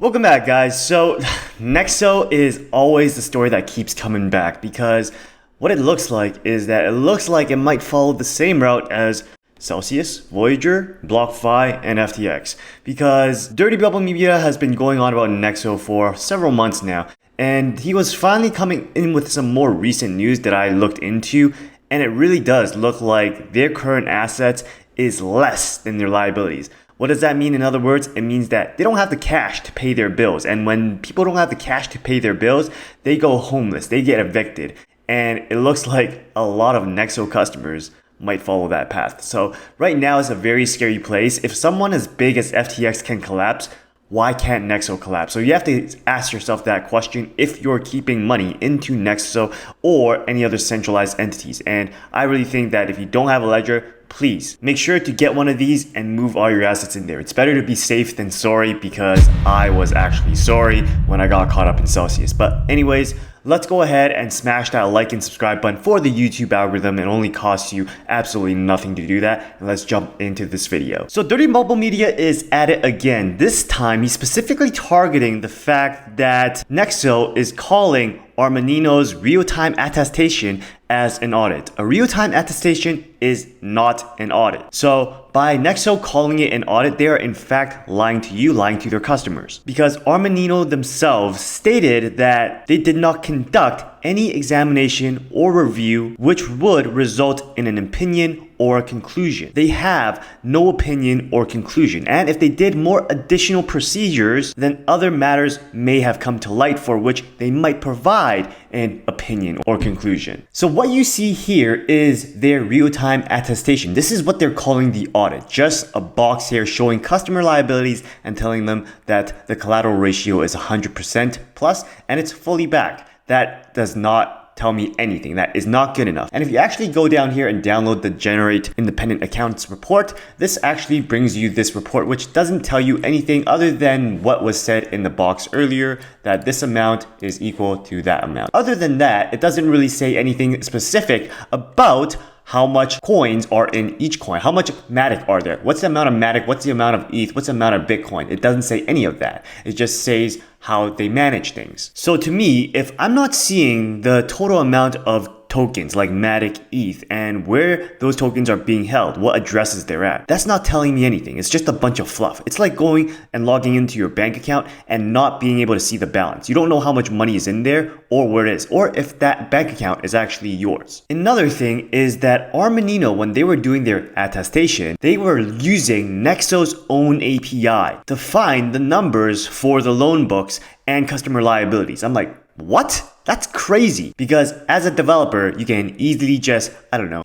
Welcome back, guys. So Nexo is always the story that keeps coming back because what it looks like is that it might follow the same route as Celsius, Voyager, BlockFi, and FTX, because Dirty Bubble Media has been going on about Nexo for several months now, and he was finally coming in with some more recent news that I looked into, and it really does look like their current assets is less than their liabilities. What does that mean? In other words, it means that they don't have the cash to pay their bills. And when people don't have the cash to pay their bills, they go homeless, they get evicted. And it looks like a lot of Nexo customers might follow that path. So right now is a very scary place. If someone as big as FTX can collapse, why can't Nexo collapse? So you have to ask yourself that question if you're keeping money into Nexo or any other centralized entities. And I really think that if you don't have a ledger, please make sure to get one of these and move all your assets in there. It's better to be safe than sorry, because I was actually sorry when I got caught up in Celsius. But anyways, let's go ahead and smash that like and subscribe button for the YouTube algorithm. It only costs you absolutely nothing to do that. And let's jump into this video. So Dirty Bubble Media is at it again. This time, he's specifically targeting the fact that Nexo is calling Armanino's real-time attestation as an audit. A real-time attestation is not an audit. So by Nexo calling it an audit, they are in fact lying to you, lying to their customers. Because Armanino themselves stated that they did not conduct any examination or review which would result in an opinion or a conclusion. They have no opinion or conclusion. And if they did more additional procedures, then other matters may have come to light for which they might provide an opinion or conclusion. So what you see here is their real-time attestation. This is what they're calling the audit. Just a box here showing customer liabilities and telling them that the collateral ratio is 100% plus and it's fully backed. That does not tell me anything. That is not good enough. And if you actually go down here and download the Generate Independent Accounts report, this actually brings you this report, which doesn't tell you anything other than what was said in the box earlier, that this amount is equal to that amount. Other than that, it doesn't really say anything specific about how much coins are in each coin. How much Matic are there? What's the amount of Matic? What's the amount of ETH? What's the amount of Bitcoin? It doesn't say any of that. It just says how they manage things. So to me, if I'm not seeing the total amount of tokens like Matic, ETH, and where those tokens are being held, what addresses they're at, that's not telling me anything. It's just a bunch of fluff. It's like going and logging into your bank account and not being able to see the balance. You don't know how much money is in there or where it is, or if that bank account is actually yours. Another thing is that Armanino, when they were doing their attestation, they were using Nexo's own API to find the numbers for the loan books and customer liabilities. I'm like, what? That's crazy, because as a developer, you can easily just,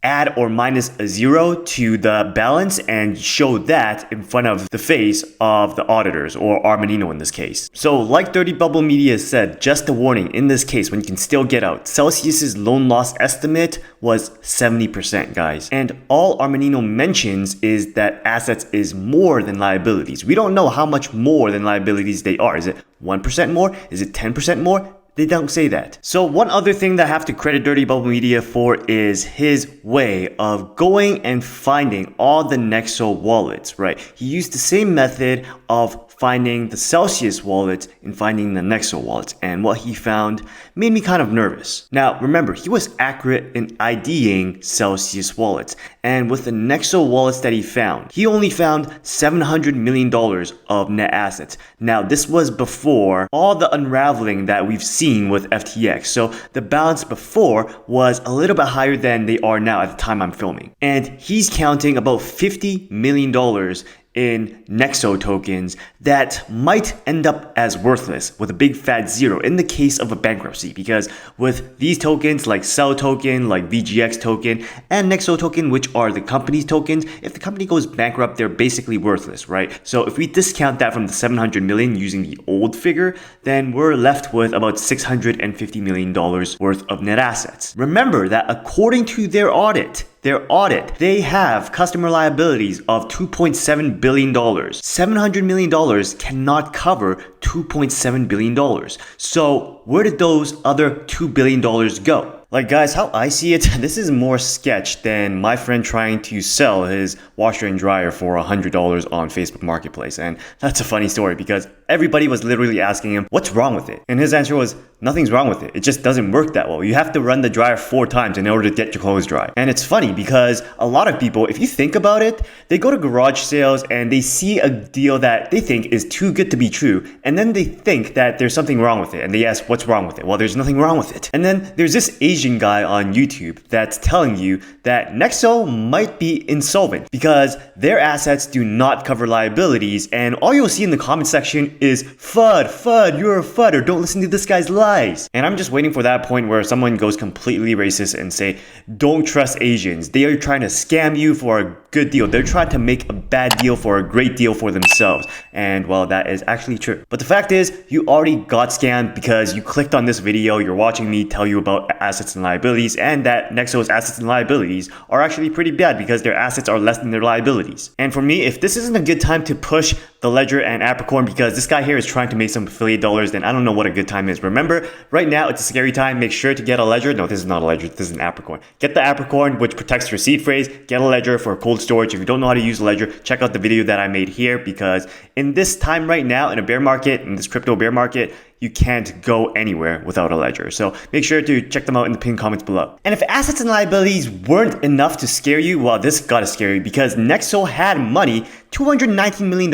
add or minus a zero to the balance and show that in front of the face of the auditors, or Armanino in this case. So like Dirty Bubble Media said, just a warning, in this case, when you can still get out, Celsius's loan loss estimate was 70%, guys. And all Armanino mentions is that assets is more than liabilities. We don't know how much more than liabilities they are. Is it 1% more? Is it 10% more? They don't say that. So one other thing that I have to credit Dirty Bubble Media for is his way of going and finding all the Nexo wallets, right? He used the same method of finding the Celsius wallets and finding the Nexo wallets. And what he found made me kind of nervous. Now, remember, he was accurate in IDing Celsius wallets. And with the Nexo wallets that he found, he only found $700 million of net assets. Now, this was before all the unraveling that we've seen with FTX. So the balance before was a little bit higher than they are now at the time I'm filming. And he's counting about $50 million in Nexo tokens that might end up as worthless with a big fat zero in the case of a bankruptcy, because with these tokens like Cell token, like VGX token, and Nexo token, which are the company's tokens, if the company goes bankrupt, they're basically worthless, right? So if we discount that from the 700 million using the old figure, then we're left with about $650 million worth of net assets. Remember that according to their audit, they have customer liabilities of $2.7 billion. $700 million cannot cover $2.7 billion. So where did those other $2 billion go? Like, guys, how I see it, this is more sketch than my friend trying to sell his washer and dryer for $100 on Facebook Marketplace. And that's a funny story because everybody was literally asking him, what's wrong with it? And his answer was, nothing's wrong with it. It just doesn't work that well. You have to run the dryer 4 times in order to get your clothes dry. And it's funny because a lot of people, if you think about it, they go to garage sales and they see a deal that they think is too good to be true. And then they think that there's something wrong with it. And they ask, what's wrong with it? Well, there's nothing wrong with it. And then there's this Asian guy on YouTube that's telling you that Nexo might be insolvent because their assets do not cover liabilities. And all you'll see in the comment section is, FUD, you're a FUD, or don't listen to this guy's lies. And I'm just waiting for that point where someone goes completely racist and say, don't trust Asians. They are trying to scam you for a good deal. They're trying to make a bad deal for a great deal for themselves. And well, that is actually true. But the fact is, you already got scammed because you clicked on this video, you're watching me tell you about assets and liabilities, and that Nexo's assets and liabilities are actually pretty bad because their assets are less than their liabilities. And for me, if this isn't a good time to push the Ledger and Apricorn because this guy here is trying to make some affiliate dollars, then I don't know what a good time is. Remember, right now it's a scary time. Make sure to get a Ledger. No, this is not a Ledger. This is an Apricorn. Get the Apricorn, which protects your seed phrase. Get a Ledger for cold storage. If you don't know how to use a Ledger, check out the video that I made here, because in this time right now, in a bear market, in this crypto bear market, you can't go anywhere without a Ledger. So make sure to check them out in the pinned comments below. And if assets and liabilities weren't enough to scare you, well, this gotta scare you because Nexo had money, $219 million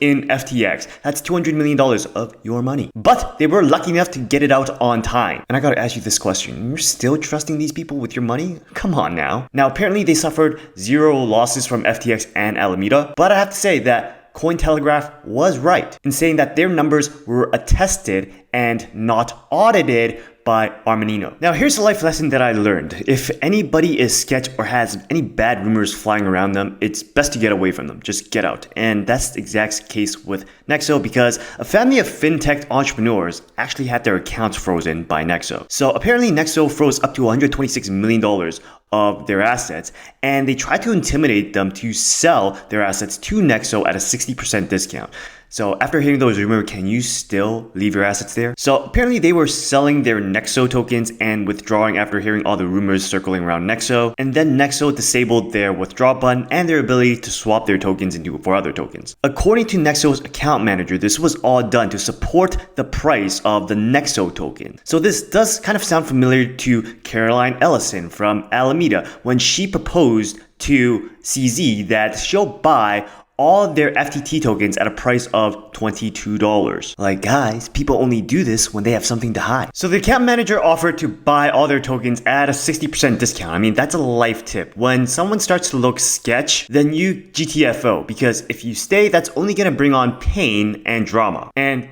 in FTX. That's $200 million of your money. But they were lucky enough to get it out on time. And I gotta ask you this question. You're still trusting these people with your money? Come on now. Now, apparently they suffered 0 losses from FTX and Alameda, but I have to say that Cointelegraph was right in saying that their numbers were attested and not audited by Armanino. Now, here's a life lesson that I learned. If anybody is sketch or has any bad rumors flying around them, it's best to get away from them. Just get out. And that's the exact case with Nexo because a family of fintech entrepreneurs actually had their accounts frozen by Nexo. So apparently Nexo froze up to $126 million of their assets, and they tried to intimidate them to sell their assets to Nexo at a 60% discount. So after hearing those rumors, can you still leave your assets there? So apparently they were selling their Nexo tokens and withdrawing after hearing all the rumors circling around Nexo. And then Nexo disabled their withdraw button and their ability to swap their tokens for other tokens. According to Nexo's account manager, this was all done to support the price of the Nexo token. So this does kind of sound familiar to Caroline Ellison from Alameda when she proposed to CZ that she'll buy all their FTT tokens at a price of $22. Like, guys, people only do this when they have something to hide. So the account manager offered to buy all their tokens at a 60% discount. I mean, that's a life tip. When someone starts to look sketch, then you GTFO, because if you stay, that's only gonna bring on pain and drama. And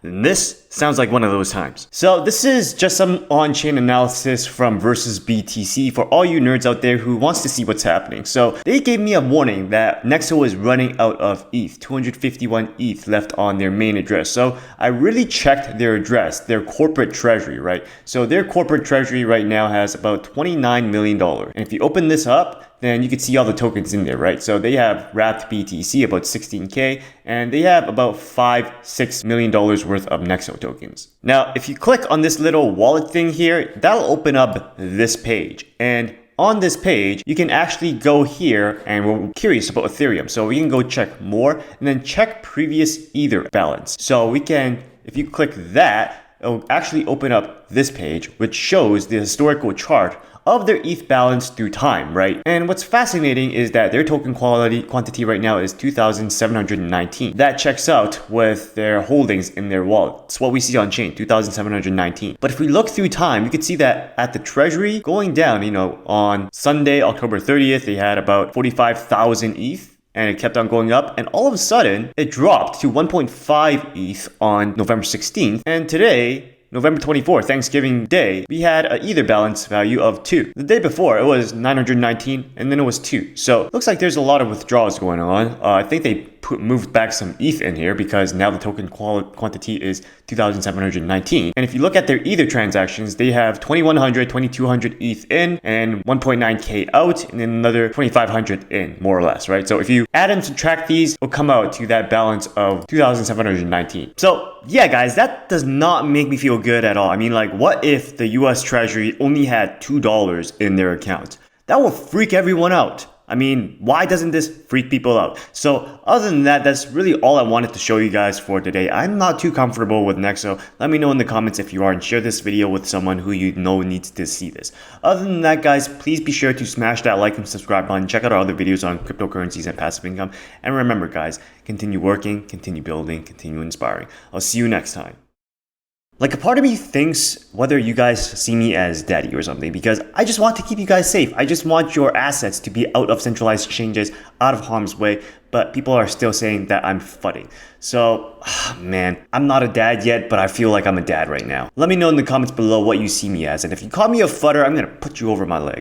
this sounds like one of those times. So this is just some on-chain analysis from Versus BTC for all you nerds out there who wants to see what's happening. So they gave me a warning that Nexo is running out of ETH, 251 ETH left on their main address. So I really checked their address, their corporate treasury, right? So their corporate treasury right now has about $29 million. And if you open this up, then you can see all the tokens in there, right? So they have wrapped BTC, about 16K, and they have about $5-6 million worth of Nexo tokens. Now, if you click on this little wallet thing here, that'll open up this page. And on this page, you can actually go here, and we're curious about Ethereum. So we can go check more and then check previous Ether balance. So we can, if you click that, it'll actually open up this page, which shows the historical chart of their ETH balance through time, right? And what's fascinating is that their token quantity right now is 2,719. That checks out with their holdings in their wallet. It's what we see on chain, 2,719. But if we look through time, you can see that at the treasury going down, on Sunday, October 30th, they had about 45,000 ETH. And it kept on going up, and all of a sudden, it dropped to 1.5 ETH on November 16th. And today, November 24th, Thanksgiving Day, we had an Ether balance value of 2. The day before, it was 919, and then it was 2. So it looks like there's a lot of withdrawals going on. I think they moved back some ETH in here because now the token quantity is 2,719. And if you look at their Ether transactions, they have 2,100, 2,200 ETH in and 1.9K out, and then another 2,500 in, more or less, right? So if you add and subtract these, it'll come out to that balance of 2,719. So yeah, guys, that does not make me feel good at all. I mean, like, what if the US Treasury only had $2 in their account? That will freak everyone out. I mean, why doesn't this freak people out? So other than that, that's really all I wanted to show you guys for today. I'm not too comfortable with Nexo. Let me know in the comments if you are, and share this video with someone who you know needs to see this. Other than that, guys, please be sure to smash that like and subscribe button. Check out our other videos on cryptocurrencies and passive income. And remember, guys, continue working, continue building, continue inspiring. I'll see you next time. Like, a part of me thinks whether you guys see me as daddy or something, because I just want to keep you guys safe. I just want your assets to be out of centralized exchanges, out of harm's way, but people are still saying that I'm fudding. So, man, I'm not a dad yet, but I feel like I'm a dad right now. Let me know in the comments below what you see me as, and if you call me a fudder, I'm gonna put you over my leg.